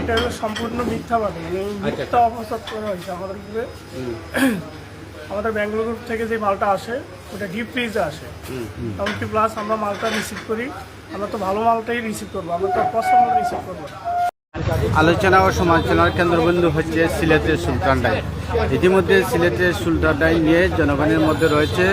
এটা হলো সম্পূর্ণ মিথ্যাবাদী, মানে মিথ্যা অপপ্রচার করা হয়েছে আমাদের উপরে। আমাদের ব্যাঙ্গালোর গ্রুপ থেকে যে মালটা আসে ওটা ডিপ ফ্রিজে আসে, এমনকি প্লাস আমরা মালটা রিসিভ করি, আমরা তো ভালো মালটাই রিসিভ করবো, আমরা তো পচা মাল রিসিভ করবো না। আলোচনা ও সমালোচনার কেন্দ্রবিন্দু হচ্ছে সিলেটের সুলতান ডাইন। ইতিমধ্যে সিলেটের সুলতান ডাইন নিয়ে জনগণের মধ্যে রয়েছে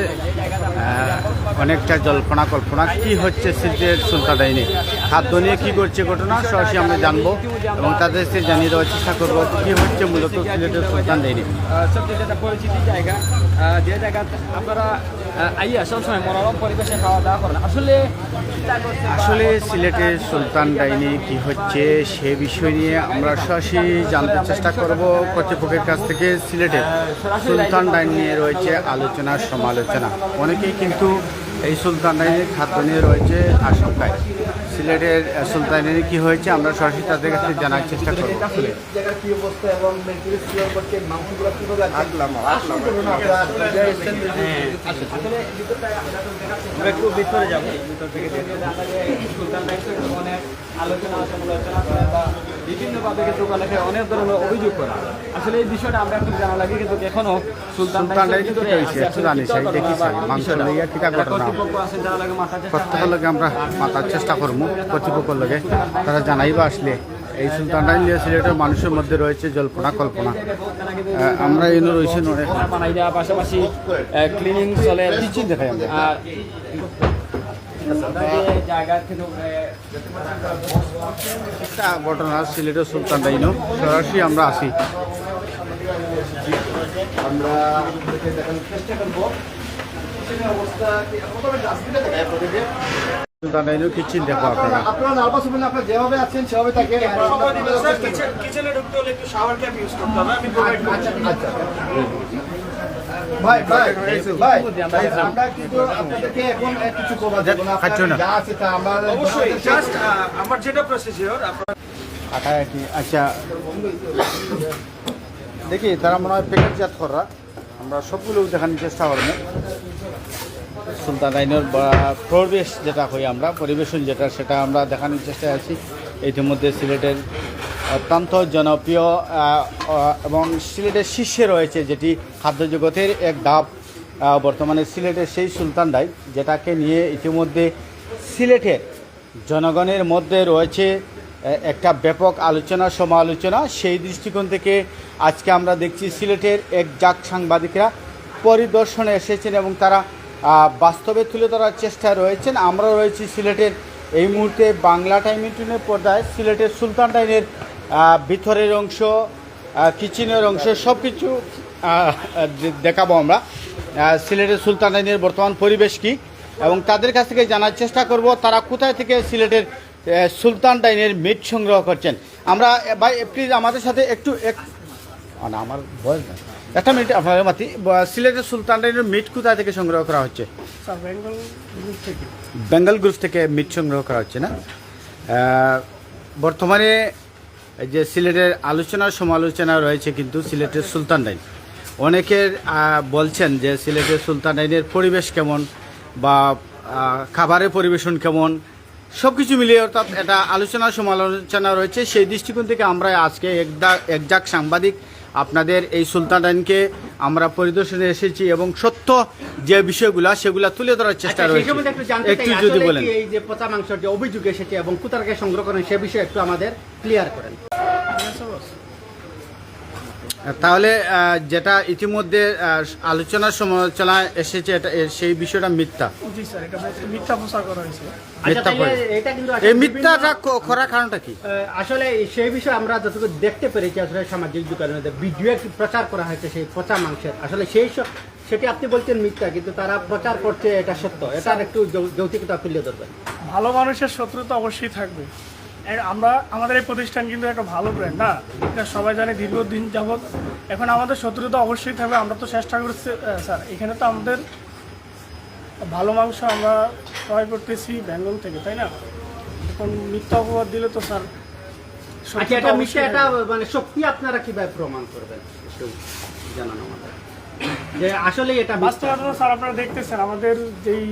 অনেকটা জল্পনা কল্পনা। কি হচ্ছে সিলেটের সুলতান ডাইনে, খাদ্য নিয়ে কী করছে ঘটনা সরাসরি আমরা জানবো এবং তাদেরকে জানিয়ে দেওয়ার চেষ্টা করবো কী হচ্ছে মূলত সিলেটের সুলতান ডাইনে। সবচেয়ে যেটা পরিচিতি জায়গা, যে জায়গা আপনারা আইয়া সবসময় মনোরম পরিবেশে খাওয়া দাওয়া করেন। আসলে সিলেটের সুলতান ডাইনে কি হচ্ছে সে বিষয় নিয়ে আমরা সরাসরি জানতে চেষ্টা করব কর্তৃপক্ষের কাছ থেকে। সিলেটের সুলতান ডাইন নিয়ে রয়েছে আলোচনা সমালোচনা, অনেকেই কিন্তু এই সুলতান ডাইনের খাদ্য নিয়ে রয়েছে আশঙ্কায়। সিলেটের সুলতান ডাইনে কি হয়েছে আমরা সরাসরি তাদের কাছে জানার চেষ্টা করব। একটু ভিতরে যাবো, ভিতর থেকে সুলতান ডাইন অনেক আলোচনা সমালোচনা করে বা বিভিন্নভাবে কিন্তু অনেকে অনেক ধরনের অভিযোগ করে। আসলে এই বিষয়টা আমরা একটু জানা লাগে, কিন্তু এখনো সুলতান ডাইন আমরা মাতার চেষ্টা করবো কর্তৃপক্ষের লগে, তারা জানাইবা আসলে এই সুলতান ডাইন নিয়ে সিলেটের মানুষের মধ্যে রয়েছে জল্পনা কল্পনা। আমরা এনে রয়েছে বানাই দেওয়া, পাশাপাশি ক্লিনিং চলে, কিচেন দেখাই আমরা। আর একটা ঘটনা সিলেটের সুলতান ডাইনও সরাসরি আমরা আসি। আমরা সুলতান ডাইনও কিচেন দেখো আপনারা। আপনারা নার্ভাস হবেন না, আপনারা যেভাবে আছেন সেভাবে থাকে। কিচেনে ঢুকতে হলে একটু শাওয়ার ক্যাপ ইউজ করতে হবে, আমি প্রোভাইড করছি। আচ্ছা ভাই ভাই ভাই, আমরা কিন্তু আপনাদেরকে এখন কিছু করব না, আপনারা যা আছে তা আমরা অবশ্যই জাস্ট আমার যেটা প্রসিজিওর আপনারা আচ্ছা দেখি তারা মনে হয় প্যাকেটজাত করা, আমরা সবগুলো দেখানোর চেষ্টা করব। সুলতান ডাইনের পরিবেশ যেটা কই আমরা, পরিবেশন যেটা সেটা আমরা দেখানোর চেষ্টায় আছি। ইতিমধ্যে সিলেটের অত্যন্ত জনপ্রিয় এবং সিলেটের শীর্ষে রয়েছে যেটি খাদ্য জগতের এক ধাপ, বর্তমানে সিলেটের সেই সুলতান ডাইন যেটাকে নিয়ে ইতিমধ্যে সিলেটের জনগণের মধ্যে রয়েছে একটা ব্যাপক আলোচনা সমালোচনা। সেই দৃষ্টিকোণ থেকে আজকে আমরা দেখছি সিলেটের একজাক সাংবাদিকরা পরিদর্শনে এসেছেন এবং তারা বাস্তবে তুলে ধরার চেষ্টায় রয়েছেন। আমরা রয়েছি সিলেটের এই মুহূর্তে বাংলা টাইম ইন্টুনের পর্দায় সিলেটের সুলতান ডাইনের ভিতরের অংশ, কিচেনের অংশ সব কিছু দেখাবো আমরা। সিলেটের সুলতান ডাইনের বর্তমান পরিবেশ কী এবং তাদের কাছ থেকে জানার চেষ্টা করব তারা কোথায় থেকে সিলেটের সুলতান ডাইনের মিট সংগ্রহ করছেন। আমরা ভাই প্লিজ আমাদের সাথে একটু আমার বয়স না একটা মিনিট আপনার মাতি, সিলেটের সুলতান ডাইনের মিট কোথায় থেকে সংগ্রহ করা হচ্ছে? স্যার বেঙ্গল গ্রুপ থেকে। বেঙ্গল গ্রুপ থেকে মিট সংগ্রহ করা হচ্ছে না? বর্তমানে যে সিলেটের আলোচনা সমালোচনা রয়েছে কিন্তু সিলেটের সুলতান ডাইন, অনেকের বলছেন যে সিলেটের সুলতান ডাইনের পরিবেশ কেমন বা খাবারের পরিবেশন কেমন সব কিছু মিলিয়ে অর্থাৎ এটা আলোচনা সমালোচনা রয়েছে। সেই দৃষ্টিকোণ থেকে আমরা আজকে একজাক সাংবাদিক আপনাদের এই সুলতান ডাইনকে আমরা পরিদর্শনে এসেছি এবং সত্য যে বিষয়গুলো সেগুলো তুলে ধরার চেষ্টা রয়েছে। একটু যদি বলেন এই যে পচা মাংসের যে অভিযোগ এসেছে এবং কোথা থেকে সংগ্রহ করেন সে বিষয়ে একটু আমাদের ক্লিয়ার করেন। তাহলে যেটা ইতিমধ্যে আলোচনা সমালোচনা এসেছে এটা সেই বিষয়টা মিথ্যা। জি স্যার, এটা মিথ্যা প্রচার করা হয়েছে। এই মিথ্যাটা করার কারণটা কি? আসলে সেই বিষয়ে আমরা যতটুকু দেখতে পেরেছি আসলে সামাজিক যোগাযোগের মধ্যে ভিডিও একটি প্রচার করা হয়েছে সেই পচা মাংসের, আসলে সেটি আপনি বলছেন মিথ্যা, কিন্তু তারা প্রচার করছে এটা সত্য। এটার একটু যৌক্তিকতা তুলে ধরবেন। ভালো মানুষের শত্রুতা অবশ্যই থাকবে। আমাদের এই প্রতিষ্ঠান কিন্তু একটা ভালো ব্র্যান্ড না, এটা সবাই জানে দীর্ঘদিন যাবৎ। এখন আমাদের শত্রুতা অবশ্যই থাকবে। আমরা তো চেষ্টা করছি স্যার, এখানে তো আমাদের ভালো মাংস আমরা ক্রয় করতেছি বেঙ্গল থেকে, তাই না? এখন মিথ্যা অপবাদ দিলে তো স্যার এটা মিথ্যা, এটা মানে সত্যি আপনারা কিভাবে প্রমাণ করবেন একটু জানান আমাদের, যে আসলে এটা বাস্তবতা। স্যার আপনারা দেখতেছেন আমাদের যেই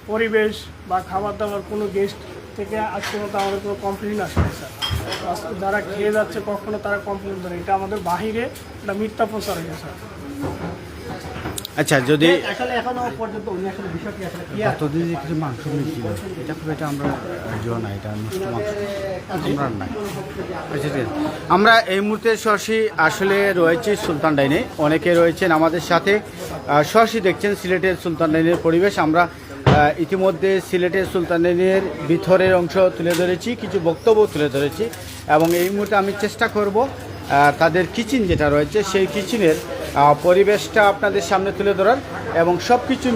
পরিবেশ বা খাবার দাবার, কোনো গেস্ট থেকে আজকে মতো আমাদের কোনো কমপ্লেন আসে না স্যার। যারা খেয়ে যাচ্ছে কখনো তারা কমপ্লেন করে, এটা আমাদের বাহিরে এটা মিথ্যা প্রচার হয়েছে স্যার। আচ্ছা, যদি আসলে এখনো পর্যন্ত উনি আসলে বিষয়টি আসলে ক্লিয়ার এতদিন যে কিছু মাংস মিলছিল এটা খুব এটা আমরা জোয়া না, এটা মিষ্টি মাংস আমরা নাই। আচ্ছা ঠিক আছে, আমরা এই মুহূর্তে সরাসরি আসলে রয়েছি সুলতান ডাইনে, অনেকে রয়েছেন আমাদের সাথে সরাসরি দেখছেন সিলেটের সুলতান ডাইনের পরিবেশ। আমরা ইতিমধ্যে সিলেটের সুলতান ডাইনের ভিতরের অংশ তুলে ধরেছি, কিছু বক্তব্য তুলে ধরেছি এবং এই মুহূর্তে আমি চেষ্টা করব তাদের কিচেন যেটা রয়েছে সেই কিচেনের পরিবেশটা আপনাদের সামনে তুলে ধরার এবং সব কিছু